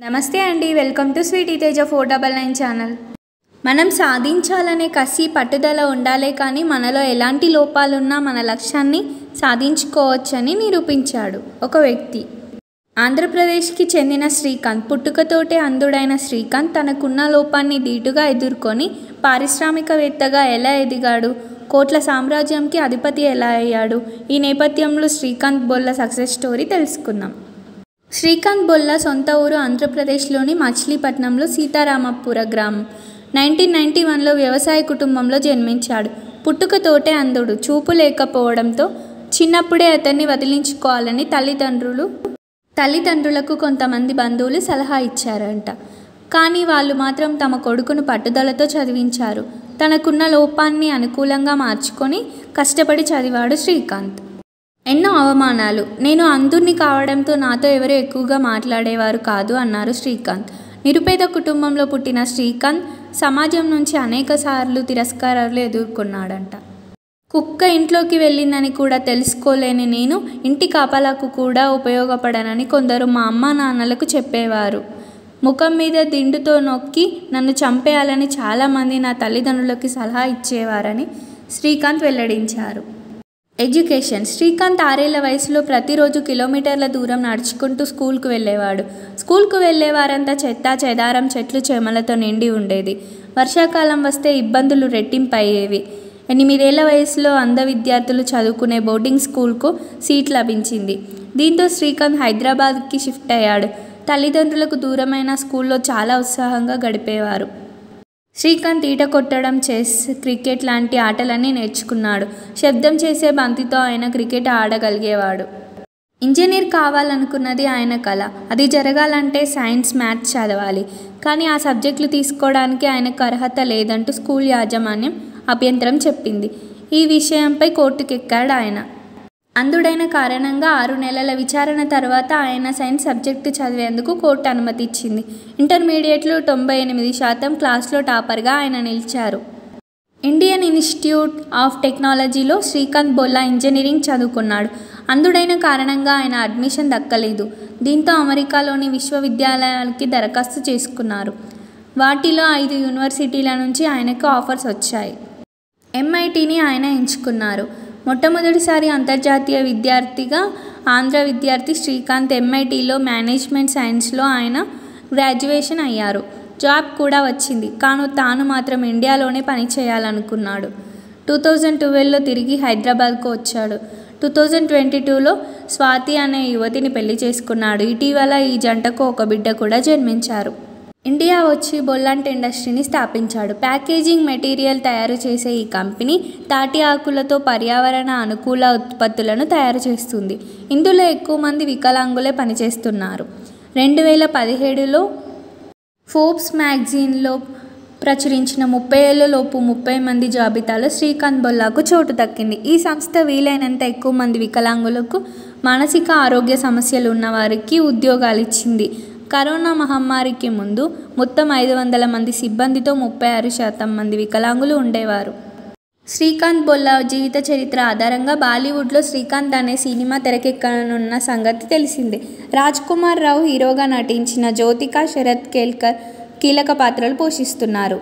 నమస్తే అండి, welcome to Sweety Teja 499 channel. మనం సాధించాలనే కసి పట్టుదల ఉండాలే కానీ మనలో ఎలాంటి లోపాలున్నా మన లక్ష్యాన్ని సాధించుకోవచ్చని నిరూపించాడు ఒక వ్యక్తి. ఆంధ్రప్రదేశ్కి చెందిన శ్రీకాంత్. పుట్టుకతోటే అంధుడైన శ్రీకాంత్ తనకున్న లోపాన్ని ధీటుగా ఎదుర్కొని పారిశ్రామికవేత్తగా ఎలా ఎదిగాడు, కోట్ల సామ్రాజ్యంకి అధిపతి ఎలా అయ్యాడు, ఈ నేపథ్యంలో శ్రీకాంత్ బొల్ల సక్సెస్ స్టోరీ తెలుసుకుందాం. శ్రీకాంత్ బొల్ల సొంత ఊరు ఆంధ్రప్రదేశ్లోని మచిలీపట్నంలో సీతారామపుర గ్రామం. 1991లో వ్యవసాయ కుటుంబంలో జన్మించాడు. పుట్టుకతోటే అంధుడు. చూపు లేకపోవడంతో చిన్నప్పుడే అతన్ని వదిలించుకోవాలని తల్లిదండ్రులకు కొంతమంది బంధువులు సలహా ఇచ్చారంట. కానీ వాళ్ళు మాత్రం తమ కొడుకును పట్టుదలతో చదివించారు. తనకున్న లోపాన్ని అనుకూలంగా మార్చుకొని కష్టపడి చదివాడు శ్రీకాంత్. ఎన్నో అవమానాలు. నేను అంధుణ్ణి కావడంతో నాతో ఎవరు ఎక్కువగా మాట్లాడేవారు కాదు అన్నారు శ్రీకాంత్. నిరుపేద కుటుంబంలో పుట్టిన శ్రీకాంత్ సమాజం నుంచి అనేకసార్లు తిరస్కారాలు ఎదుర్కొన్నాడంట. కుక్క ఇంట్లోకి వెళ్ళిందని కూడా తెలుసుకోలేని నేను ఇంటి కాపలాకు కూడా ఉపయోగపడనని కొందరు మా అమ్మ నాన్నలకు చెప్పేవారు. ముఖం మీద దిండుతో నొక్కి నన్ను చంపేయాలని చాలామంది నా తల్లిదండ్రులకి సలహా ఇచ్చేవారని శ్రీకాంత్ వెల్లడించారు. ఎడ్యుకేషన్. శ్రీకాంత్ 6 ఏళ్ల వయసులో ప్రతిరోజు కిలోమీటర్ల దూరం నడుచుకుంటూ స్కూల్కు వెళ్ళేవాడు. స్కూల్కు వెళ్ళేవారంతా చెత్త చెదారం, చెట్లు చేమలతో నిండి ఉండేది. వర్షాకాలం వస్తే ఇబ్బందులు రెట్టింపయ్యేవి. 8 ఏళ్ల వయసులో అంధ విద్యార్థులు చదువుకునే బోర్డింగ్ స్కూల్కు సీట్ లభించింది. దీంతో శ్రీకాంత్ హైదరాబాద్కి షిఫ్ట్ అయ్యాడు. తల్లిదండ్రులకు దూరమైన స్కూల్లో చాలా ఉత్సాహంగా గడిపేవారు. శ్రీకాంత్ ఈట కొట్టడం, చెస్, క్రికెట్ లాంటి ఆటలన్నీ నేర్చుకున్నాడు. శబ్దం చేసే బంతితో ఆయన క్రికెట్ ఆడగలిగేవాడు. ఇంజనీర్ కావాలనుకున్నది ఆయన కల. అది జరగాలంటే సైన్స్, మ్యాథ్స్ చదవాలి. కానీ ఆ సబ్జెక్టులు తీసుకోవడానికి ఆయనకు అర్హత లేదంటూ స్కూల్ యాజమాన్యం అభ్యంతరం చెప్పింది. ఈ విషయంపై కోర్టుకెక్కాడు ఆయన. అంధుడైన కారణంగా 6 నెలల విచారణ తర్వాత ఆయన సైన్స్ సబ్జెక్టు చదివేందుకు కోర్టు అనుమతి ఇచ్చింది. ఇంటర్మీడియట్లో 98% క్లాస్లో టాపర్గా ఆయన నిలిచారు. ఇండియన్ ఇన్స్టిట్యూట్ ఆఫ్ టెక్నాలజీలో శ్రీకాంత్ బొల్ల ఇంజనీరింగ్ చదువుకున్నాడు. అంధుడైన కారణంగా ఆయన అడ్మిషన్ దక్కలేదు. దీంతో అమెరికాలోని విశ్వవిద్యాలయాలకి దరఖాస్తు చేసుకున్నారు. వాటిలో 5 యూనివర్సిటీల నుంచి ఆయనకు ఆఫర్స్ వచ్చాయి. MITని ఆయన ఎంచుకున్నారు. మొట్టమొదటిసారి అంతర్జాతీయ విద్యార్థిగా ఆంధ్ర విద్యార్థి శ్రీకాంత్ MITలో మేనేజ్మెంట్ సైన్స్లో ఆయన గ్రాడ్యుయేషన్ అయ్యారు. జాబ్ కూడా వచ్చింది. కానీ తాను మాత్రం ఇండియాలోనే పనిచేయాలనుకున్నాడు. 2012లో తిరిగి హైదరాబాద్కు వచ్చాడు. 2022లో స్వాతి అనే యువతిని పెళ్లి చేసుకున్నాడు. ఇటీవల ఈ జంటకు ఒక బిడ్డ కూడా జన్మించారు. ఇండియా వచ్చి బొల్లాంట్ ఇండస్ట్రీని స్థాపించాడు. ప్యాకేజింగ్ మెటీరియల్ తయారు చేసే ఈ కంపెనీ తాటి ఆకులతో పర్యావరణ అనుకూల ఉత్పత్తులను తయారు చేస్తుంది. ఇందులో ఎక్కువ మంది వికలాంగులే పనిచేస్తున్నారు. 2017లో ఫోర్బ్స్ మ్యాగజైన్లో ప్రచురించిన 30 ఏళ్లలోపు 30 మంది జాబితాలో శ్రీకాంత్ బొల్లాకు చోటు దక్కింది. ఈ సంస్థ వీలైనంత ఎక్కువ మంది వికలాంగులకు, మానసిక ఆరోగ్య సమస్యలు ఉన్నవారికి ఉద్యోగాలు ఇచ్చింది. కరోనా మహమ్మారికి ముందు మొత్తం 500 మంది సిబ్బందితో 36% మంది వికలాంగులు ఉండేవారు. శ్రీకాంత్ బొల్ల జీవిత చరిత్ర ఆధారంగా బాలీవుడ్లో శ్రీకాంత్ అనే సినిమా తెరకెక్కనున్న సంగతి తెలిసిందే. రాజ్కుమార్ రావు హీరోగా నటించిన జ్యోతిక, శరత్ కేల్కర్ కీలక పాత్రలు పోషిస్తున్నారు.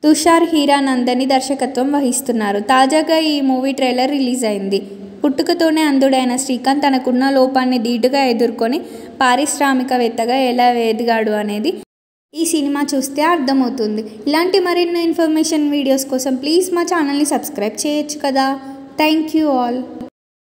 తుషార్ హీరానందని దర్శకత్వం వహిస్తున్నారు. తాజాగా ఈ మూవీ ట్రైలర్ రిలీజ్ అయింది. పుట్టుకతోనే అంధుడైన శ్రీకాంత్ తనకున్న లోపాన్ని ధీటుగా ఎదుర్కొని పారిశ్రామికవేత్తగా ఎలా ఎదిగాడు అనేది ఈ సినిమా చూస్తే అర్థమవుతుంది. ఇలాంటి మరిన్ని ఇన్ఫర్మేషన్ వీడియోస్ కోసం ప్లీజ్ మా ఛానల్ని సబ్స్క్రైబ్ చేయొచ్చు కదా. Thank you all.